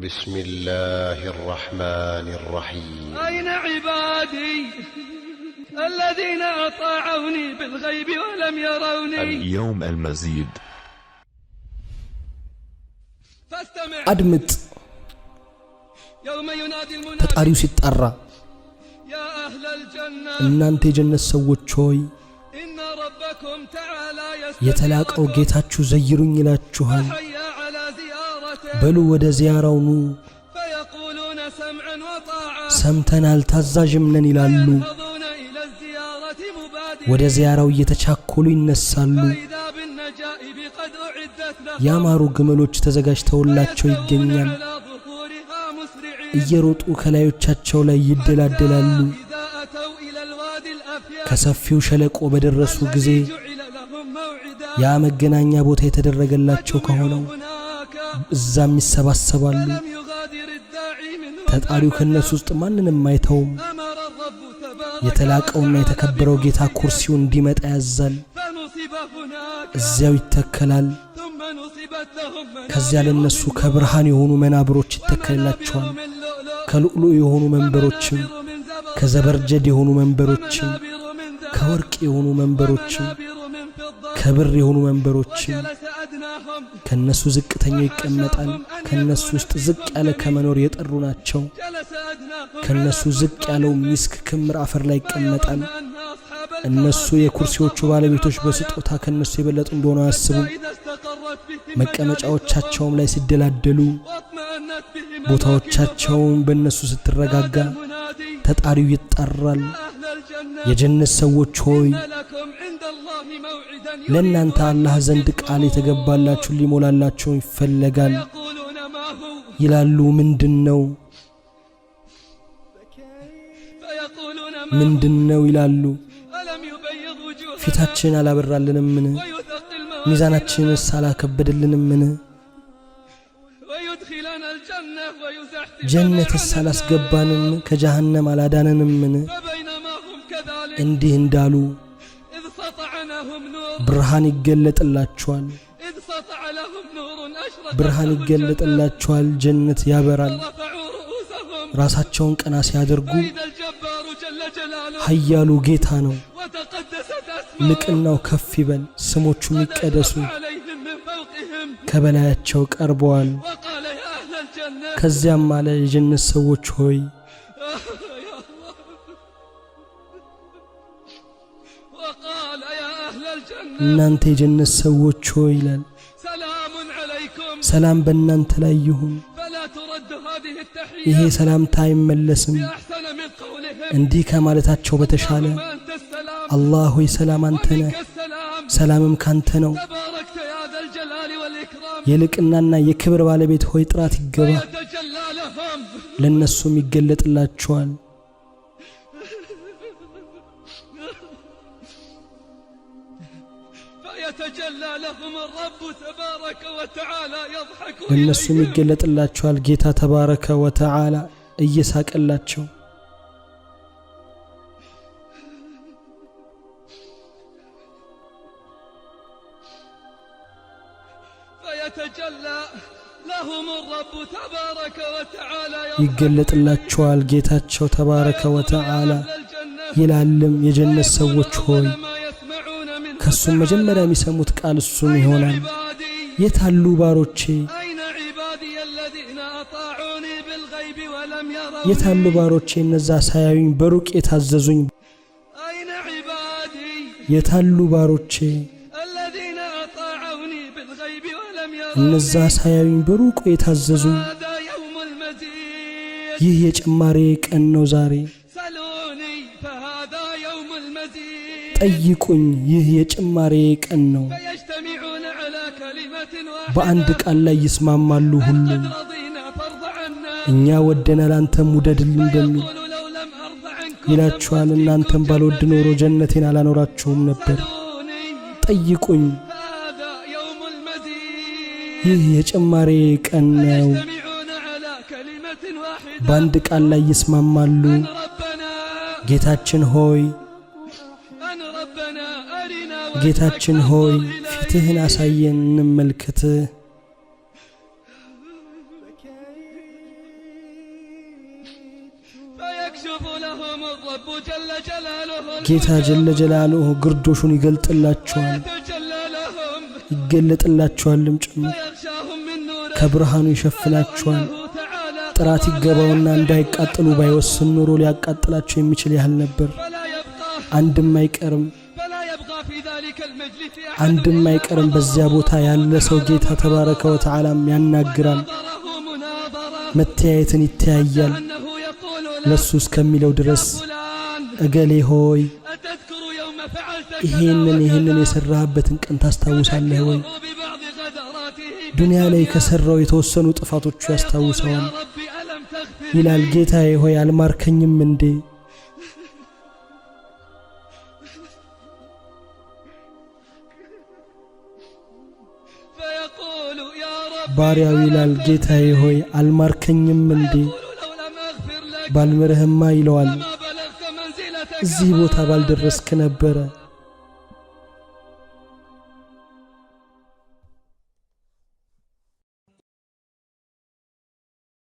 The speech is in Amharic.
بسم الله الرحمن الرحيم. أين عبادي الذين أطاعوني بالغيب ولم يروني. اليوم المزيد. أدمت يوم ينادي المنادي تطاريو سيطرا يا أهل الجنة እናንተ የጀነት ሰዎች ሆይ إن ربكم تعالى የተላቀው ጌታችሁ ዘይሩኝ ይላችኋል حيا على زيارته በሉ ወደ ዚያራው ኑ فيقولون سمعا وطاعة ሰምተናል ታዛዥም ነን ይላሉ ينهضون إلى الزيارة مبادرين ወደ ዚያራው እየተቻኮሉ ይነሳሉ فإذا بالنجائب قد أعدت لهم ያማሩ ግመሎች ተዘጋጅተውላቸው ይገኛል على ظهورها مسرعين እየሮጡ ከላዮቻቸው ላይ ይደላደላሉ إذا أتوا إلى الوادي الأفياد ከሰፊው ሸለቆ በደረሱ ጊዜ جعل لهم موعدا ያ መገናኛ ቦታ የተደረገላቸው ከሆነው هناك እዛም ይሰባሰባሉ لم يغادر الداعي منهم ተጣሪው ከነሱ ውስጥ ማንንም አይተውም أمر الرب تبارك የተላቀውና የተከበረው ጌታ ኩርሲው እንዲመጣ ያዛል فنصب هناك እዚያው ይተከላል ثم نصبت لهم ከዚያ ለነሱ ከብርሃን የሆኑ መናብሮች ይተከላቸዋል من لؤلؤ ከሉዕሉዕ የሆኑ መንበሮችም من زبر ከዘበርጀድ የሆኑ መንበሮችም منابر من ذهب ከወርቅ የሆኑ መንበሮችም منابر من فضة ከብር የሆኑ መንበሮችም وجلس أدناهم ከነሱ ዝቅተኛው ይቀመጣል ከነሱ ውስጥ ዝቅ ያለ ከመኖር የጠሩ ናቸው جلس أدناهم ከነሱ ዝቅ ያለው ሚስክ ክምር አፈር ላይ ይቀመጣል أن أصحاب እነሱ የኩርሲዎቹ ባለቤቶች በስጦታ ከነሱ የበለጡ እንደሆነ አያስቡም إذا استقرت بهم መቀመጫዎቻቸውም ላይ ሲደላደሉ واطمأنت بهم ቦታዎቻቸውም በእነሱ ስትረጋጋ المنادي ተጣሪው ይጣራል أهل الجنة የጀነት ሰዎች ሆይ لكم عند الله موعدا ለእናንተ አላህ ዘንድ ቃል የተገባላችሁ ሊሞላላችሁ ይፈልጋል يقولون ما هو ይላሉ ምንድነው فيقولون ما ምንድነው ይላሉ ألم يبيض وجوهنا ፊታችን አላበራልንምን ويثقل ሚዛናችንስ አላከበደልንምን ويدخلنا الجنة ويزحزحنا ጀነትስ አላስገባንም ከጀሃነም አላዳነንምን فبينما هم كذلك እንዲህ እንዳሉ إذ سطع لهم نور ብርሃን ይገለጥላቸዋል إذ سطع لهم نور أشرق ብርሃን لهم الجنة ይገለጥላቸዋል ጀነት ያበራል رفعوا رؤوسهم ራሳቸውን ቀና ሲያደርጉ فإذا الجبار جل جلاله ኃያሉ ጌታ ነው وتقدست أسماؤه ልቅናው ከፍ ይበል ስሞቹም ይቀደሱ عليهم من فوقهم ከበላያቸው ቀርበዋል وقال يا أهل الجنة ከዚያም አለ የጀነት ሰዎች ሆይ يا الله وقال يا أهل الجنة እናንተ የጀነት ሰዎች ሆይ ይላል سلام عليكم ሰላም በእናንተ ላይ ይሁን فلا ترد هذه التحية ይሄ ሰላምታ አይመለስም بأحسن من قولهم እንዲህ ከማለታቸው በተሻለ اللهم أنت السلام አላህ ሆይ ሰላም አንተ ነህ ومنك السلام ሰላምም ካንተ ነው تباركت يا ذا الجلال والإكرام የልቅናና የክብር ባለቤት ሆይ ጥራት ይገባ ويتجلى لهم ለነሱም ይገለጥላቸዋል فيتجلى لهم الرب تبارك وتعالى يضحك ለነሱም إليهم ይገለጥላቸዋል ጌታ ተባረከ ወተዓላ እየሳቀላቸው فيتجلى لهم الرب تبارك وتعالى ይገለጥላቸዋል ጌታቸው ተባረከ ወተዓላ أهل الجنة ይላልም የጀነት ሰዎች ሆይ ما يسمعون من ከሱም መጀመሪያ የሚሰሙት ቃል እሱም ይሆናል عبادي የታሉ ባሮቼ أين عبادي الذين أطاعوني بالغيب ولم يروا የታሉ ባሮቼ እነዛ ሳያዩኝ በሩቅ የታዘዙኝ أين عبادي የታሉ ባሮቼ الذين أطاعوني بالغيب ولم يروا እነዛ ሳያዩኝ በሩቅ የታዘዙኝ هذا يوم المزيد ይህ የጭማሬ ቀን ነው ዛሬ سلوني فهذا يوم المزيد ጠይቁኝ ይህ የጭማሬ ቀን ነው فيجتمعون على كلمة واحدة በአንድ ቃል ላይ ይስማማሉ ሁሉም قد رضينا فارض عنا እኛ ወደናል አንተም ውደድልን በሚል يقول لو لم أرض عنكم ይላችኋል እናንተም ባልወድ ኖሮ ጀነቴን አላኖራችሁም ነበር سلوني ጠይቁኝ هذا يوم المزيد ይህ የጭማሬ ቀን ነው يجتمعون على كلمة واحدة በአንድ ቃል ላይ ይስማማሉ أن ربنا ጌታችን ሆይ أن ربنا أرنا ጌታችን ሆይ ፊትህን አሳየን እንመልከትህ ጌታ ጀለ ጀላሉሁ ግርዶሹን ይገልጥላቸዋል፣ ይገለጥላቸዋልም ጭምር። ከብርሃኑ ይሸፍናቸዋል። ጥራት ይገባውና እንዳይቃጠሉ ባይወስን ኖሮ ሊያቃጥላቸው የሚችል ያህል ነበር። አንድም አይቀርም በዚያ ቦታ ያለ ሰው ጌታ ተባረከ ወተዓላም ያናግራል። መተያየትን ይተያያል ለሱ እስከሚለው ድረስ እገሌ ሆይ ይሄንን የሰራህበትን ቀን ታስታውሳለህ ወይ? ዱንያ ላይ ከሰራው የተወሰኑ ጥፋቶቹ ያስታውሰዋል። ይላል ጌታዬ ሆይ አልማርከኝም እንዴ? ባሪያው ይላል ጌታዬ ሆይ አልማርከኝም እንዴ? ባልምርህማ ይለዋል እዚህ ቦታ ባልደረስክ ነበረ